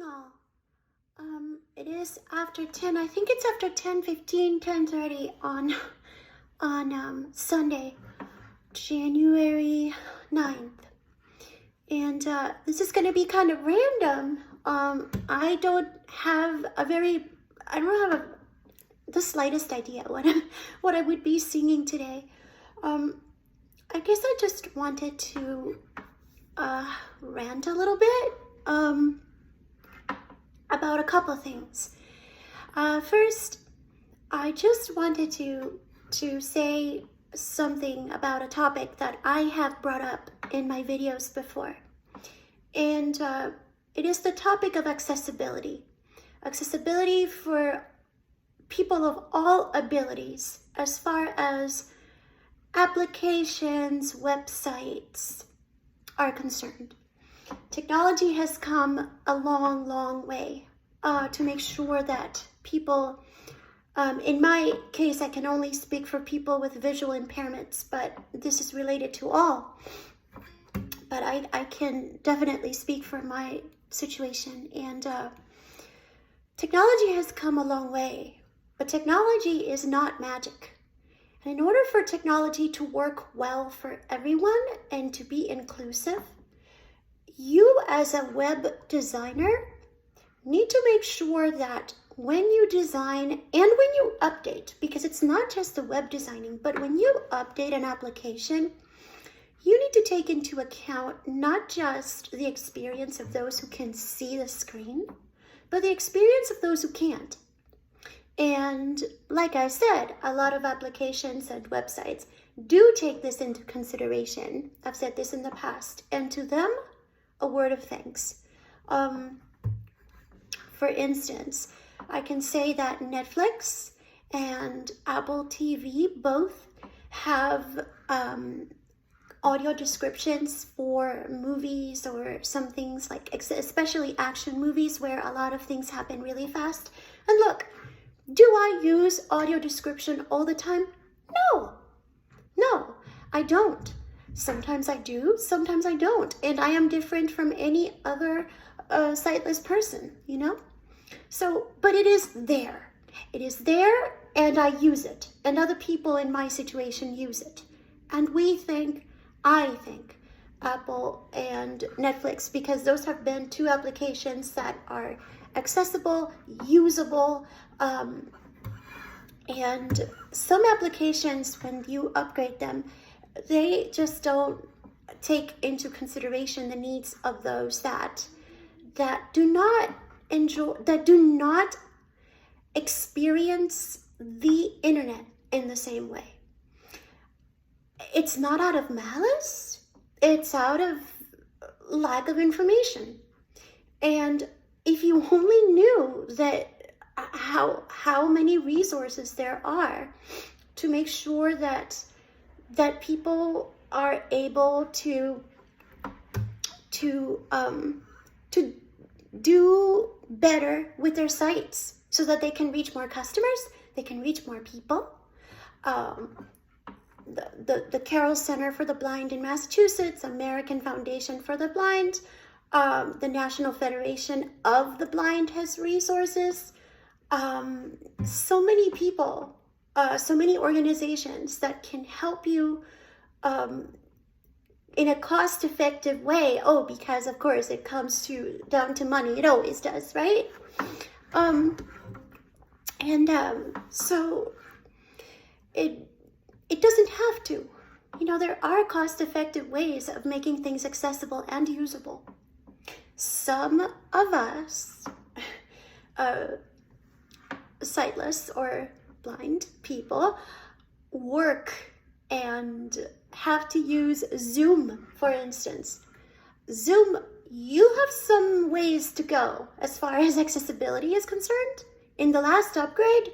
all. It is after 10. I think it's after 10:15, 10:30 on Sunday, January 9th. And this is going to be kind of random. I don't have the slightest idea what I would be singing today. I guess I just wanted to rant a little bit about a couple things. First, I just wanted to say something about a topic that I have brought up in my videos before. And it is the topic of accessibility. Accessibility for people of all abilities, as far as applications, websites are concerned. Technology has come a long, long way to make sure that people, in my case, I can only speak for people with visual impairments, but this is related to all. But I can definitely speak for my situation. And technology has come a long way, but technology is not magic. And in order for technology to work well for everyone and to be inclusive, you as a web designer need to make sure that when you design and when you update, because it's not just the web designing, but when you update an application, you need to take into account not just the experience of those who can see the screen, but the experience of those who can't. And like I said, a lot of applications and websites do take this into consideration. I've said this in the past, and to them, a word of thanks. For instance, I can say that Netflix and Apple TV both have audio descriptions for movies or some things, like especially action movies where a lot of things happen really fast. And look, do I use audio description all the time? No, I don't. Sometimes I do, sometimes I don't. And I am different from any other sightless person, you know? So, but it is there. It is there, and I use it. And other people in my situation use it. And I think, Apple and Netflix, because those have been two applications that are accessible, usable, and some applications, when you upgrade them, they just don't take into consideration the needs of those that do not experience the internet in the same way. It's not out of malice, it's out of lack of information. And if you only knew that how many resources there are to make sure that people are able to do better with their sites so that they can reach more customers, they can reach more people. The Carroll Center for the Blind in Massachusetts, American Foundation for the Blind, the National Federation of the Blind has resources. So many people, so many organizations that can help you in a cost-effective way. Oh, because of course it comes down to money. It always does, right? So it doesn't have to. You know, there are cost-effective ways of making things accessible and usable. Some of us, sightless or blind people, work and have to use Zoom, for instance. Zoom, you have some ways to go as far as accessibility is concerned. In the last upgrade,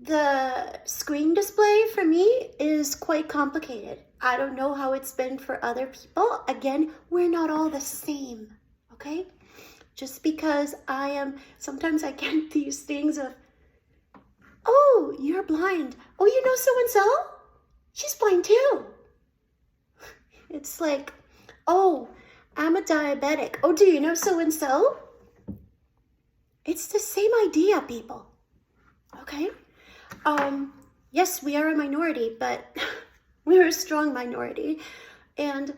the screen display for me is quite complicated. I don't know how it's been for other people. Again, we're not all the same, okay? Just because sometimes I get these things of, oh, you're blind. Oh, you know so-and-so? She's blind too. It's like, oh, I'm a diabetic. Oh, do you know so-and-so? It's the same idea, people. Okay? Yes, we are a minority, but we're a strong minority. And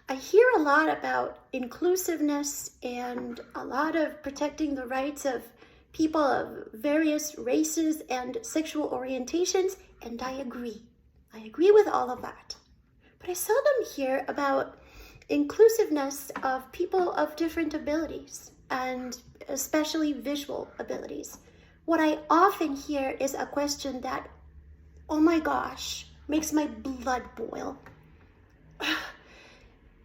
I hear a lot about inclusiveness and a lot of protecting the rights of people of various races and sexual orientations, and I agree. I agree with all of that. But I seldom hear about inclusiveness of people of different abilities, and especially visual abilities. What I often hear is a question that, oh my gosh, makes my blood boil.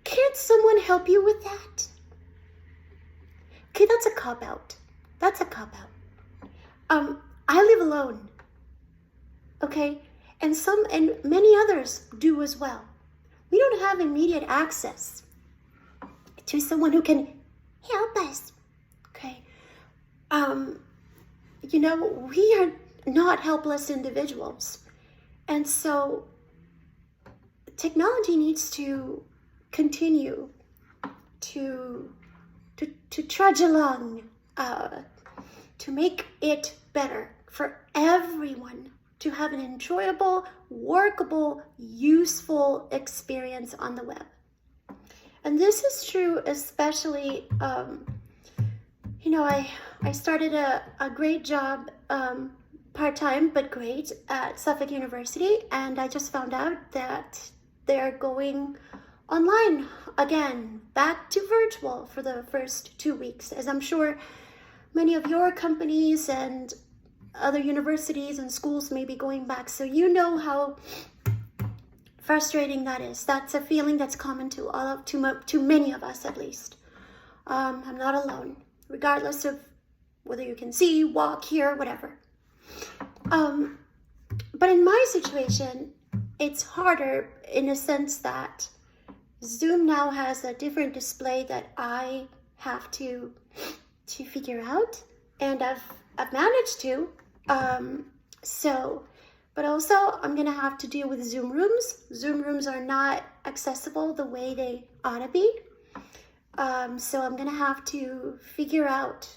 Can't someone help you with that? Okay, that's a cop-out. That's a cop-out. I live alone. Okay? And many others do as well. We don't have immediate access to someone who can help us. Okay? We are not helpless individuals. And so technology needs to continue to trudge along, to make it better for everyone to have an enjoyable, workable, useful experience on the web. And this is true especially, I started a great job, part-time, but great, at Suffolk University, and I just found out that they're going online again, back to virtual for the first 2 weeks, as I'm sure many of your companies and other universities and schools may be going back. So you know how frustrating that is. That's a feeling that's common to many of us, at least. I'm not alone, regardless of whether you can see, walk, hear, whatever. But in my situation, it's harder in a sense that Zoom now has a different display that I have to figure out, and I've managed to. But also I'm gonna have to deal with Zoom rooms. Zoom rooms are not accessible the way they ought to be. So I'm gonna have to figure out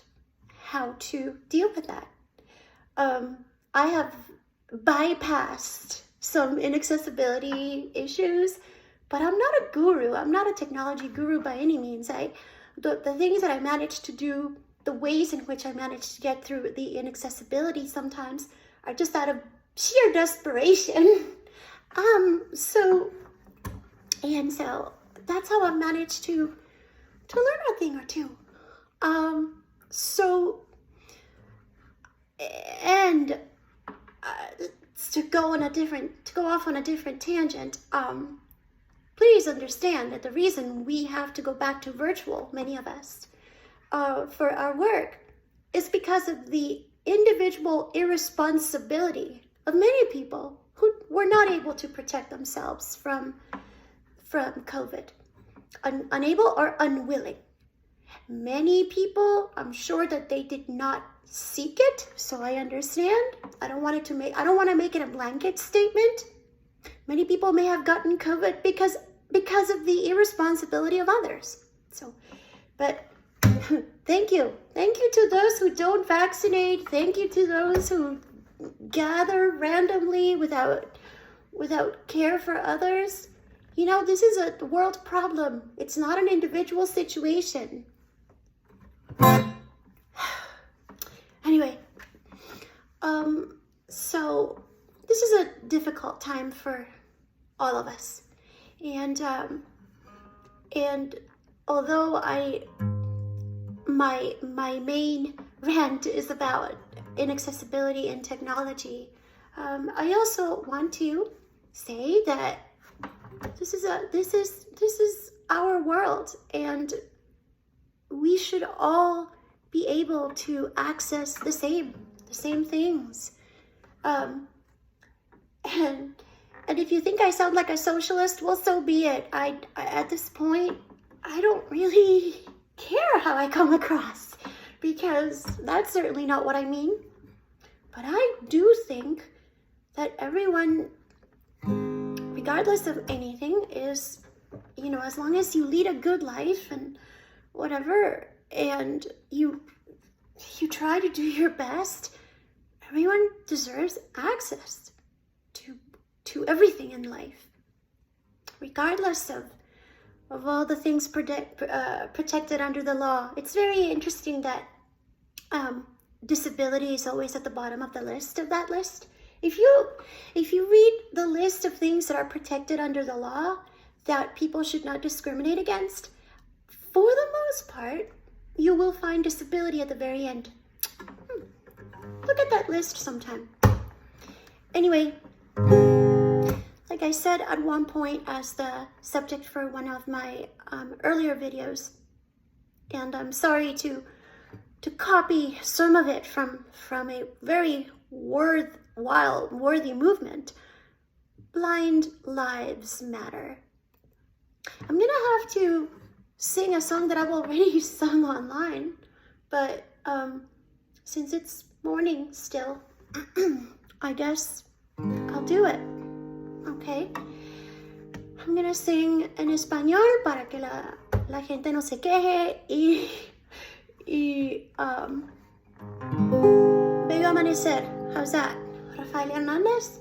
how to deal with that. I have bypassed some inaccessibility issues, but I'm not a guru. I'm not a technology guru by any means. The things that I managed to do, the ways in which I managed to get through the inaccessibility sometimes are just out of sheer desperation. So that's how I managed to learn a thing or two. To go off on a different tangent, please understand that the reason we have to go back to virtual, many of us, for our work, is because of the individual irresponsibility of many people who were not able to protect themselves from COVID, unable or unwilling. Many people, I'm sure that they did not seek it, so I understand. I don't want to make it a blanket statement. Many people may have gotten COVID because of the irresponsibility of others. But thank you to those who don't vaccinate. Thank you to those who gather randomly without care for others. This is a world problem. It's not an individual situation. Anyway, so this is a difficult time for all of us, and although my main rant is about inaccessibility and technology, I also want to say that this is our world, and we should all be able to access the same things. And if you think I sound like a socialist, well, so be it. I at this point, I don't really care how I come across, because that's certainly not what I mean. But I do think that everyone, regardless of anything, is, as long as you lead a good life and whatever, and you you try to do your best. Everyone deserves access to everything in life, regardless of all the things protected under the law. It's very interesting that disability is always at the bottom of the list of that list. If you read the list of things that are protected under the law that people should not discriminate against, for the most part, you will find disability at the very end. Look at that list sometime. Anyway, like I said at one point as the subject for one of my earlier videos, and I'm sorry to copy some of it from a very worthy movement, Blind Lives Matter. I'm gonna have to sing a song that I've already sung online, but since it's morning still, I guess I'll do it. Okay, I'm gonna sing en español para que la gente no se queje y Bello Amanecer. How's that? Rafael Hernandez?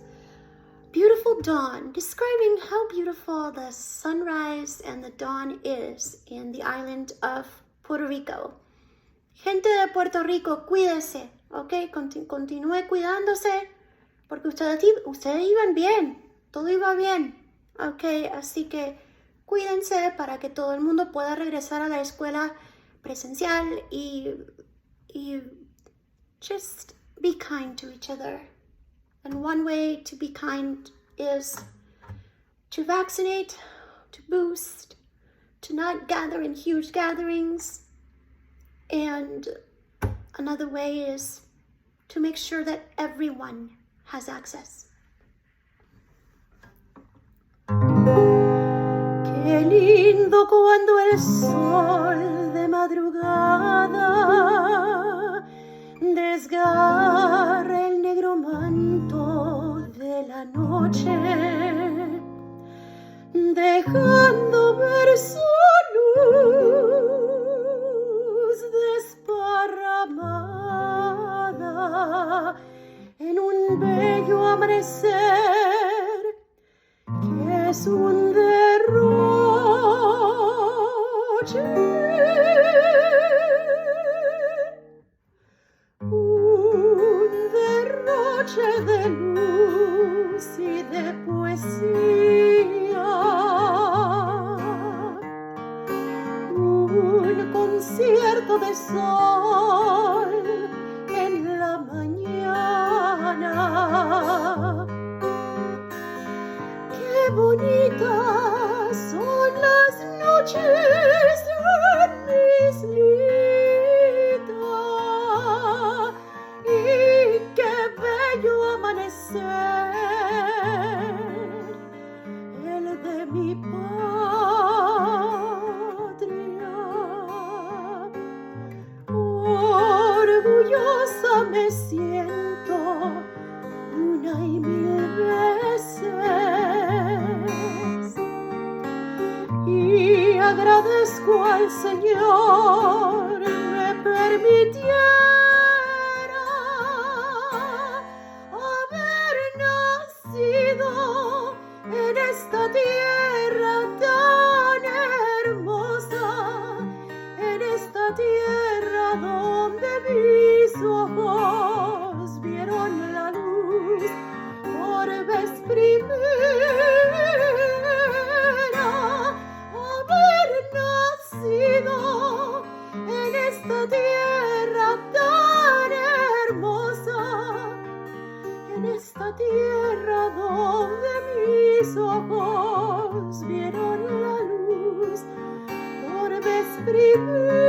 Beautiful dawn, describing how beautiful the sunrise and the dawn is in the island of Puerto Rico. Gente de Puerto Rico, cuídese, ok? Continúe cuidándose porque ustedes iban bien. Todo iba bien, ok, así que cuídense para que todo el mundo pueda regresar a la escuela presencial y just be kind to each other. And one way to be kind is to vaccinate, to boost, to not gather in huge gatherings. And another way is to make sure that everyone has access. Qué lindo cuando el sol de madrugada desgarra el negro manto de la noche, dejando ver su luz desparramada en un bello amanecer que es un derroche, de luz y de poesía, un concierto de sol en la mañana. Qué bonitas son las noches en mi islita y qué bello amanecer el de mi patria. Orgullosa me siento una y mil veces y agradezco al Señor me permitiera en esta tierra tan hermosa, en esta tierra donde mis ojos vieron la luz por vez primera, haber nacido en esta tierra tan hermosa, en esta tierra donde mis ojos vieron la luz por vez primera.